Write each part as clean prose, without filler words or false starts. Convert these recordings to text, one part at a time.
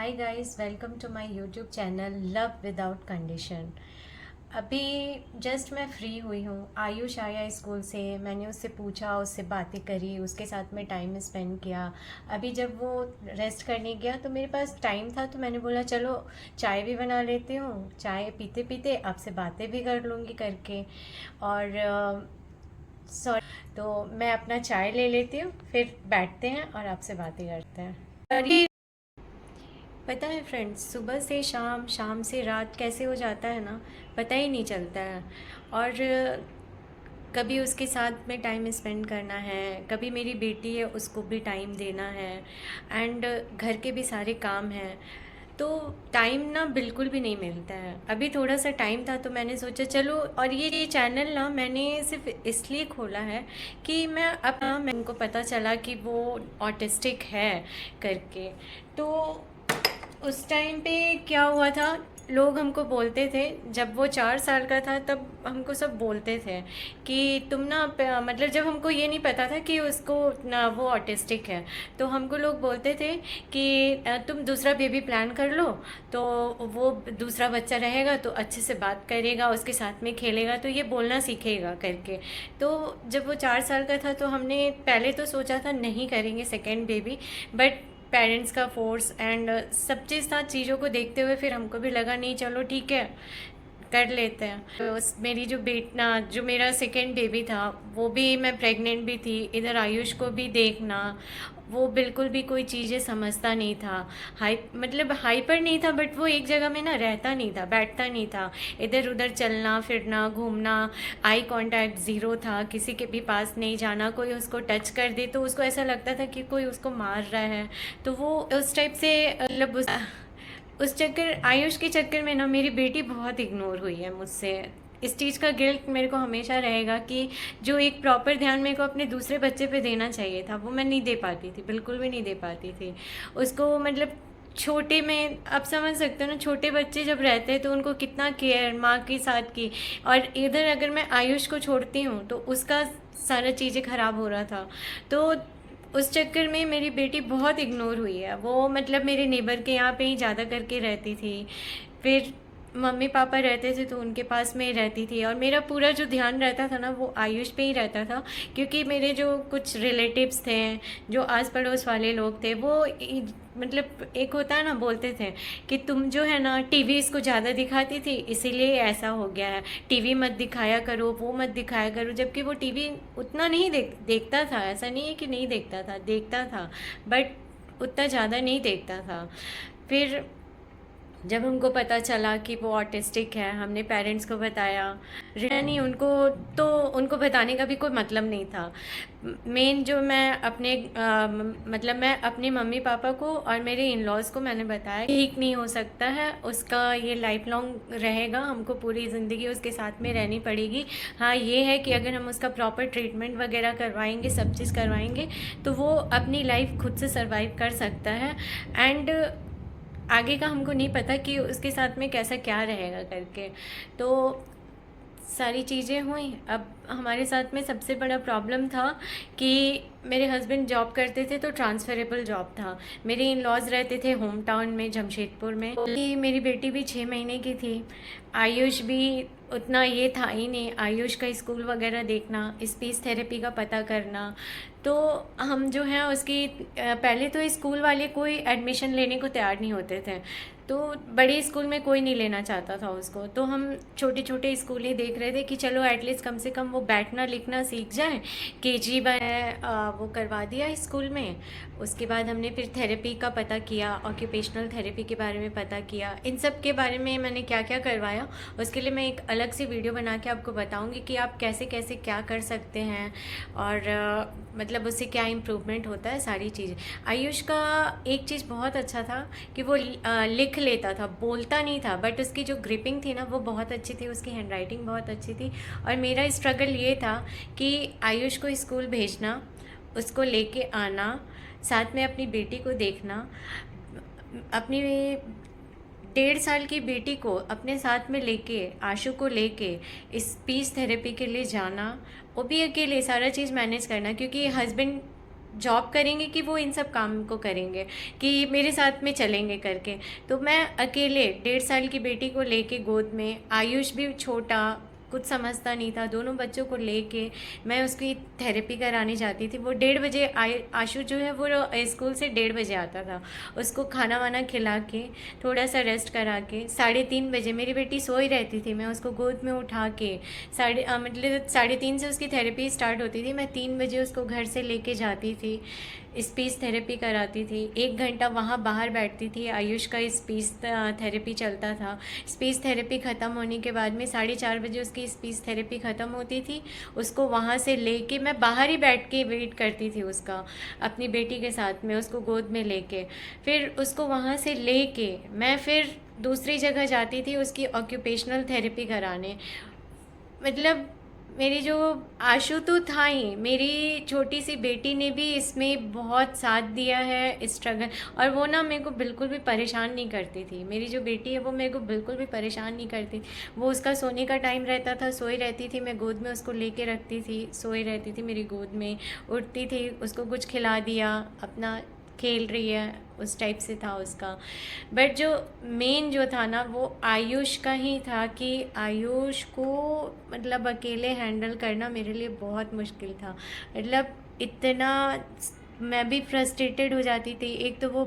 Hi guys, welcome to my YouTube channel love without condition. अभी just मैं free हुई हूँ। आयुष आया स्कूल से, मैंने उससे पूछा, उससे बातें करी, उसके साथ में टाइम स्पेंड किया। अभी जब वो रेस्ट करने गया तो मेरे पास टाइम था, तो मैंने बोला चलो चाय भी बना लेती हूँ, चाय पीते पीते आपसे बातें भी कर लूँगी करके। और सॉरी, तो मैं अपना चाय ले लेती हूँ, फिर बैठते हैं और आपसे बातें करते हैं। अरे पता है फ्रेंड्स, सुबह से शाम, शाम से रात कैसे हो जाता है ना, पता ही नहीं चलता है। और कभी उसके साथ में टाइम स्पेंड करना है, कभी मेरी बेटी है उसको भी टाइम देना है, एंड घर के भी सारे काम हैं। तो टाइम ना बिल्कुल भी नहीं मिलता है। अभी थोड़ा सा टाइम था तो मैंने सोचा चलो, और ये चैनल ना मैंने सिर्फ इसलिए खोला है कि मैं अब मैं उनको पता चला कि वो ऑटिस्टिक है करके। तो उस टाइम पे क्या हुआ था, लोग हमको बोलते थे, जब वो 4 साल का था तब हमको सब बोलते थे कि तुम ना मतलब जब हमको ये नहीं पता था कि उसको ना वो ऑटिस्टिक है, तो हमको लोग बोलते थे कि तुम दूसरा बेबी प्लान कर लो, तो वो दूसरा बच्चा रहेगा तो अच्छे से बात करेगा, उसके साथ में खेलेगा, तो ये बोलना सीखेगा करके। तो जब वो 4 साल का था तो हमने पहले तो सोचा था नहीं करेंगे सेकेंड बेबी, बट पेरेंट्स का फोर्स एंड सब चीज़ था, चीज़ों को देखते हुए फिर हमको भी लगा नहीं चलो ठीक है कर लेते हैं। तो मेरी जो बेटना जो मेरा सेकेंड बेबी था, वो भी मैं प्रेग्नेंट भी थी, इधर आयुष को भी देखना। वो बिल्कुल भी कोई चीज़ें समझता नहीं था, मतलब हाइपर नहीं था, बट वो एक जगह में ना रहता नहीं था, बैठता नहीं था। इधर उधर चलना फिरना घूमना, आई कांटेक्ट ज़ीरो था, किसी के भी पास नहीं जाना, कोई उसको टच कर दे तो उसको ऐसा लगता था कि कोई उसको मार रहा है। तो वो उस टाइप से मतलब उस चक्कर आयुष के चक्कर में ना मेरी बेटी बहुत इग्नोर हुई है मुझसे। इस चीज़ का गिल्ट मेरे को हमेशा रहेगा कि जो एक प्रॉपर ध्यान मेरे को अपने दूसरे बच्चे पे देना चाहिए था वो मैं नहीं दे पाती थी, बिल्कुल भी नहीं दे पाती थी उसको। मतलब छोटे में आप समझ सकते हो ना, छोटे बच्चे जब रहते हैं तो उनको कितना केयर माँ के साथ की। और इधर अगर मैं आयुष को छोड़ती हूँ तो उसका सारा चीज़ें ख़राब हो रहा था। तो उस चक्कर में मेरी बेटी बहुत इग्नोर हुई है। वो मतलब मेरे नेबर के यहाँ पे ही ज़्यादा करके रहती थी, फिर मम्मी पापा रहते थे तो उनके पास में ही रहती थी, और मेरा पूरा जो ध्यान रहता था ना वो आयुष पे ही रहता था। क्योंकि मेरे जो कुछ रिलेटिव्स थे, जो आस पड़ोस वाले लोग थे, वो मतलब एक होता है ना, बोलते थे कि तुम जो है ना टीवी इसको ज़्यादा दिखाती थी इसीलिए ऐसा हो गया है, टीवी मत दिखाया करो, वो मत दिखाया करो। जबकि वो टीवी उतना नहीं देखता था, ऐसा नहीं है कि नहीं देखता था, देखता था, बट उतना ज़्यादा नहीं देखता था। फिर जब हमको पता चला कि वो ऑटिस्टिक है, हमने पेरेंट्स को बताया। नहीं उनको, तो उनको बताने का भी कोई मतलब नहीं था। मेन जो मैं अपने मतलब मैं अपने मम्मी पापा को और मेरे इन लॉज़ को मैंने बताया ठीक नहीं हो सकता है उसका, ये लाइफ लॉन्ग रहेगा, हमको पूरी ज़िंदगी उसके साथ में रहनी पड़ेगी। हाँ ये है कि अगर हम उसका प्रॉपर ट्रीटमेंट वगैरह करवाएंगे, सब चीज़ करवाएंगे, तो वो अपनी लाइफ खुद से सर्वाइव कर सकता है। एंड आगे का हमको नहीं पता कि उसके साथ में कैसा क्या रहेगा करके। तो सारी चीज़ें हुई। अब हमारे साथ में सबसे बड़ा प्रॉब्लम था कि मेरे हस्बैंड जॉब करते थे तो ट्रांसफरेबल जॉब था, मेरे इन लॉज रहते थे होम टाउन में जमशेदपुर में। कि मेरी बेटी भी 6 महीने की थी, आयुष भी उतना ये था ही नहीं, आयुष का स्कूल वगैरह देखना, स्पीच थेरेपी का पता करना। तो हम जो हैं उसकी पहले तो स्कूल वाले कोई एडमिशन लेने को तैयार नहीं होते थे, तो बड़े स्कूल में कोई नहीं लेना चाहता था उसको। तो हम छोटे छोटे स्कूल ही देख रहे थे कि चलो एटलीस्ट कम से कम वो बैठना लिखना सीख जाए। केजी वो करवा दिया स्कूल में। उसके बाद हमने फिर थेरेपी का पता किया, ऑक्यूपेशनल थेरेपी के बारे में पता किया, इन सब के बारे में मैंने क्या क्या करवाया उसके लिए मैं एक अलग से वीडियो बना के आपको बताऊंगी कि आप कैसे कैसे क्या कर सकते हैं, और मतलब उससे क्या इम्प्रूवमेंट होता है सारी चीज़। आयुष का एक चीज़ बहुत अच्छा था कि वो लिख लेता था, बोलता नहीं था, बट उसकी जो ग्रिपिंग थी ना वो बहुत अच्छी थी, उसकी हैंड राइटिंग बहुत अच्छी थी। और मेरा स्ट्रगल ये था कि आयुष को स्कूल भेजना, उसको लेके आना, साथ में अपनी बेटी को देखना, अपनी 1.5 साल की बेटी को अपने साथ में लेके, आशु को लेके स्पीच थेरेपी के लिए जाना, वो भी अकेले सारा चीज़ मैनेज करना, क्योंकि हस्बैंड जॉब करेंगे कि वो इन सब काम को करेंगे, कि मेरे साथ में चलेंगे करके। तो मैं अकेले 1.5 साल की बेटी को लेके गोद में, आयुष भी छोटा, कुछ समझता नहीं था, दोनों बच्चों को लेके मैं उसकी थेरेपी कराने जाती थी। वो 1:30 बजे आशु जो है वो स्कूल से 1:30 बजे आता था। उसको खाना वाना खिला के थोड़ा सा रेस्ट करा के 3:30 बजे मेरी बेटी सोई रहती थी, मैं उसको गोद में उठा के मतलब 3:30 से उसकी थेरेपी स्टार्ट होती थी। मैं 3 बजे उसको घर से लेके जाती थी, स्पीच थेरेपी कराती थी। 1 घंटा वहाँ बाहर बैठती थी, आयुष का स्पीच थेरेपी चलता था। स्पीच थेरेपी ख़त्म होने के बाद में 4:30 बजे उसकी स्पीच थेरेपी ख़त्म होती थी। उसको वहाँ से लेके मैं बाहर ही बैठ के वेट करती थी उसका, अपनी बेटी के साथ में उसको गोद में लेके। फिर उसको वहाँ से लेके मैं फिर दूसरी जगह जाती थी उसकी ऑक्यूपेशनल थेरेपी कराने। मतलब मेरी जो आशु तो था ही, मेरी छोटी सी बेटी ने भी इसमें बहुत साथ दिया है स्ट्रगल। और वो ना मेरे को बिल्कुल भी परेशान नहीं करती थी, मेरी जो बेटी है वो मेरे को बिल्कुल भी परेशान नहीं करती। वो उसका सोने का टाइम रहता था, सोई रहती थी, मैं गोद में उसको लेके रखती थी, सोई रहती थी मेरी गोद में, उठती थी, उसको कुछ खिला दिया, अपना खेल रही है, उस टाइप से था उसका। बट जो मेन जो था ना वो आयुष का ही था, कि आयुष को मतलब अकेले हैंडल करना मेरे लिए बहुत मुश्किल था। मतलब इतना मैं भी फ्रस्ट्रेटेड हो जाती थी। एक तो वो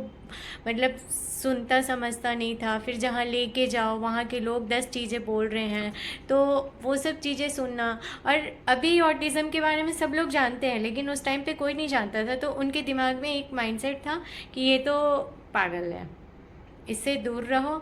मतलब सुनता समझता नहीं था, फिर जहाँ लेके जाओ वहाँ के लोग 10 चीज़ें बोल रहे हैं, तो वो सब चीज़ें सुनना। और अभी ऑटिज़म के बारे में सब लोग जानते हैं, लेकिन उस टाइम पे कोई नहीं जानता था। तो उनके दिमाग में एक माइंडसेट था कि ये तो पागल है, इससे दूर रहो।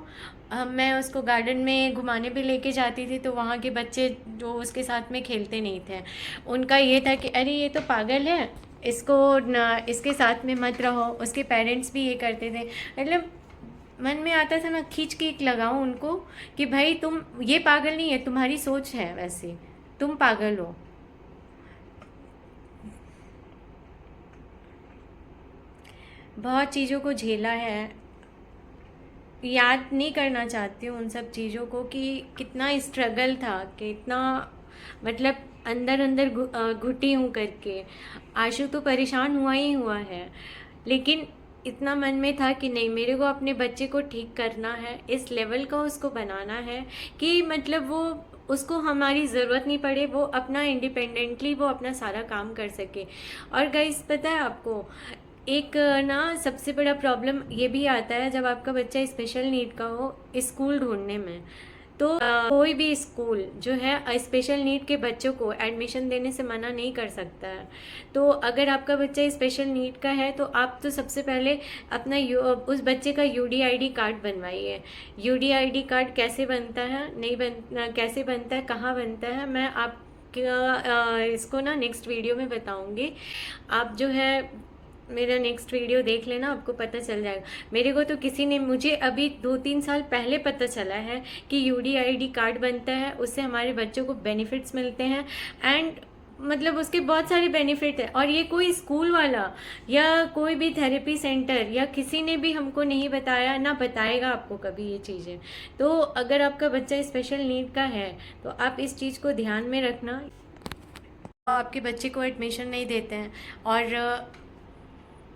मैं उसको गार्डन में घुमाने भी लेके जाती थी, तो वहाँ के बच्चे जो उसके साथ में खेलते नहीं थे, उनका ये था कि अरे ये तो पागल है, इसको ना, इसके साथ में मत रहो। उसके पेरेंट्स भी ये करते थे। मतलब मन में आता था ना, खींच के एक लगाऊं उनको कि भाई तुम, ये पागल नहीं है, तुम्हारी सोच है वैसी, तुम पागल हो। बहुत चीज़ों को झेला है, याद नहीं करना चाहती हूँ उन सब चीज़ों को कि कितना स्ट्रगल था, कितना मतलब अंदर अंदर घुटी हूँ करके। आशु तो परेशान हुआ ही हुआ है, लेकिन इतना मन में था कि नहीं, मेरे को अपने बच्चे को ठीक करना है, इस लेवल का उसको बनाना है कि मतलब वो, उसको हमारी ज़रूरत नहीं पड़े, वो अपना इंडिपेंडेंटली वो अपना सारा काम कर सके। और गाइस पता है आपको, एक ना सबसे बड़ा प्रॉब्लम ये भी आता है जब आपका बच्चा स्पेशल नीड का हो, स्कूल ढूंढने में। तो कोई भी स्कूल जो है स्पेशल नीड के बच्चों को एडमिशन देने से मना नहीं कर सकता है। तो अगर आपका बच्चा स्पेशल नीड का है तो आप तो सबसे पहले अपना उस बच्चे का यूडीआईडी कार्ड बनवाइए। यूडीआईडी कार्ड कैसे बनता है, नहीं बन कैसे बनता है, कहाँ बनता है, मैं आप इसको ना नेक्स्ट वीडियो में बताऊंगी। आप जो है मेरा नेक्स्ट वीडियो देख लेना, आपको पता चल जाएगा। मेरे को तो किसी ने, मुझे अभी 2-3 साल पहले पता चला है कि यूडीआईडी कार्ड बनता है, उससे हमारे बच्चों को बेनिफिट्स मिलते हैं। एंड मतलब उसके बहुत सारे बेनिफिट है, और ये कोई स्कूल वाला या कोई भी थेरेपी सेंटर या किसी ने भी हमको नहीं बताया, ना बताएगा आपको कभी ये चीज़ें। तो अगर आपका बच्चा स्पेशल नीड का है तो आप इस चीज़ को ध्यान में रखना। आपके बच्चे को एडमिशन नहीं देते हैं, और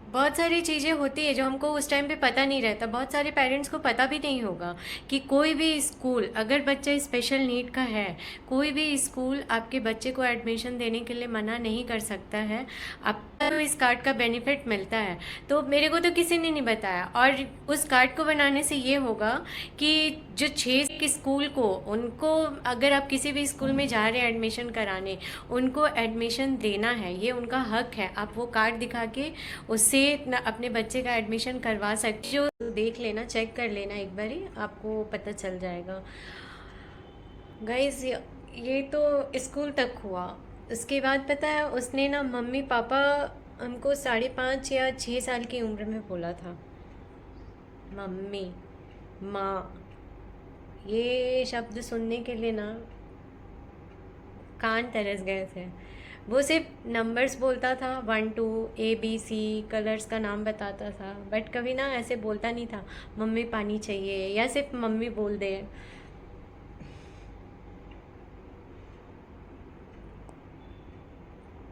बहुत सारी चीज़ें होती है जो हमको उस टाइम पे पता नहीं रहता। बहुत सारे पेरेंट्स को पता भी नहीं होगा कि कोई भी स्कूल, अगर बच्चा स्पेशल नीड का है, कोई भी स्कूल आपके बच्चे को एडमिशन देने के लिए मना नहीं कर सकता है। आपको इस कार्ड का बेनिफिट मिलता है। तो मेरे को तो किसी ने नहीं बताया, और उस कार्ड को बनाने से ये होगा कि जो 6 स्कूल को, उनको अगर आप किसी भी स्कूल में जा रहे हैं एडमिशन कराने, उनको एडमिशन देना है, ये उनका हक है। आप वो कार्ड दिखा के उससे अपने बच्चे का एडमिशन करवा सकते। जो देख लेना, चेक कर लेना एक बारी, आपको पता चल जाएगा। गाइस ये तो स्कूल तक हुआ। उसके बाद पता है उसने ना, मम्मी पापा हमको 5.5 या 6 साल की उम्र में बोला था, मम्मी, माँ, ये शब्द सुनने के लिए ना कान तरस गए थे। वो सिर्फ नंबर्स बोलता था, 1 2 ABC, कलर्स का नाम बताता था, बट कभी ना ऐसे बोलता नहीं था मम्मी पानी चाहिए, या सिर्फ मम्मी बोल दे।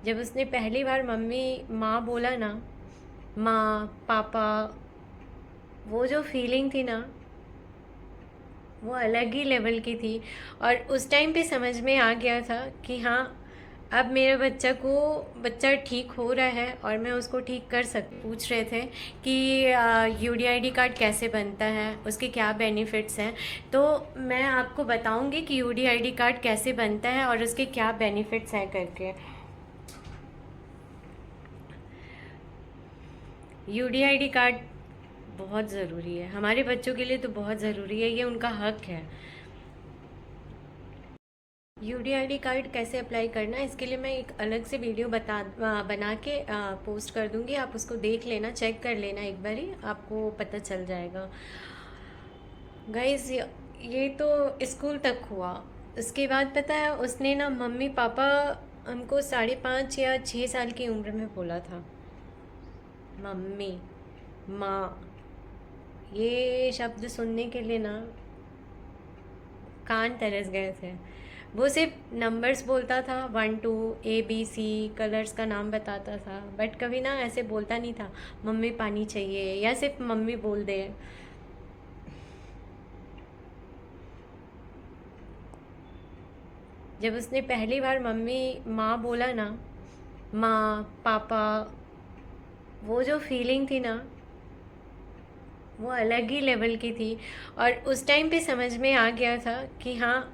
जब उसने पहली बार मम्मी माँ बोला ना, माँ पापा, वो जो फीलिंग थी ना, वो अलग ही लेवल की थी। और उस टाइम पे समझ में आ गया था कि हाँ, अब मेरे बच्चा ठीक हो रहा है और मैं उसको ठीक कर पूछ रहे थे कि यूडीआईडी कार्ड कैसे बनता है, उसके क्या बेनिफिट्स हैं। तो मैं आपको बताऊंगी कि यूडीआईडी कार्ड कैसे बनता है और उसके क्या बेनिफिट्स हैं करके। यूडीआईडी कार्ड बहुत ज़रूरी है हमारे बच्चों के लिए, तो बहुत ज़रूरी है, ये उनका हक है। यूडीआईडी कार्ड कैसे अप्लाई करना है, इसके लिए मैं एक अलग से वीडियो बना के पोस्ट कर दूंगी। आप उसको देख लेना, चेक कर लेना, एक बार ही आपको पता चल जाएगा। गाइस, ये तो स्कूल तक हुआ। उसके बाद पता है, उसने ना मम्मी पापा हमको 5.5 या 6 साल की उम्र में बोला था। मम्मी, माँ, ये शब्द सुनने के लिए ना कान तरस गए थे। वो सिर्फ नंबर्स बोलता था, 1 2 ABC, कलर्स का नाम बताता था, बट कभी ना ऐसे बोलता नहीं था मम्मी पानी चाहिए, या सिर्फ मम्मी बोल दे। जब उसने पहली बार मम्मी माँ बोला ना, माँ पापा, वो जो फीलिंग थी ना, वो अलग ही लेवल की थी। और उस टाइम पे समझ में आ गया था कि हाँ,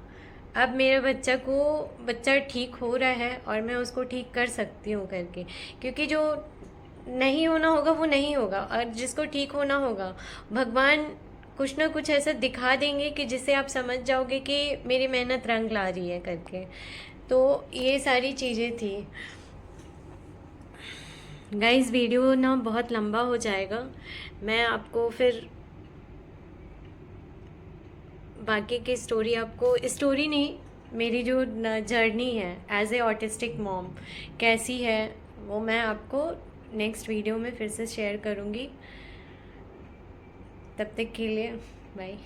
अब मेरे बच्चा ठीक हो रहा है और मैं उसको ठीक कर सकती हूँ करके। क्योंकि जो नहीं होना होगा वो नहीं होगा, और जिसको ठीक होना होगा भगवान कुछ ना कुछ ऐसा दिखा देंगे कि जिससे आप समझ जाओगे कि मेरी मेहनत रंग ला रही है करके। तो ये सारी चीज़ें थी। गाइस, वीडियो ना बहुत लंबा हो जाएगा, मैं आपको फिर बाकी की स्टोरी, आपको स्टोरी नहीं, मेरी जो जर्नी है एज ए ऑटिस्टिक मॉम कैसी है, वो मैं आपको नेक्स्ट वीडियो में फिर से शेयर करूँगी। तब तक के लिए बाय।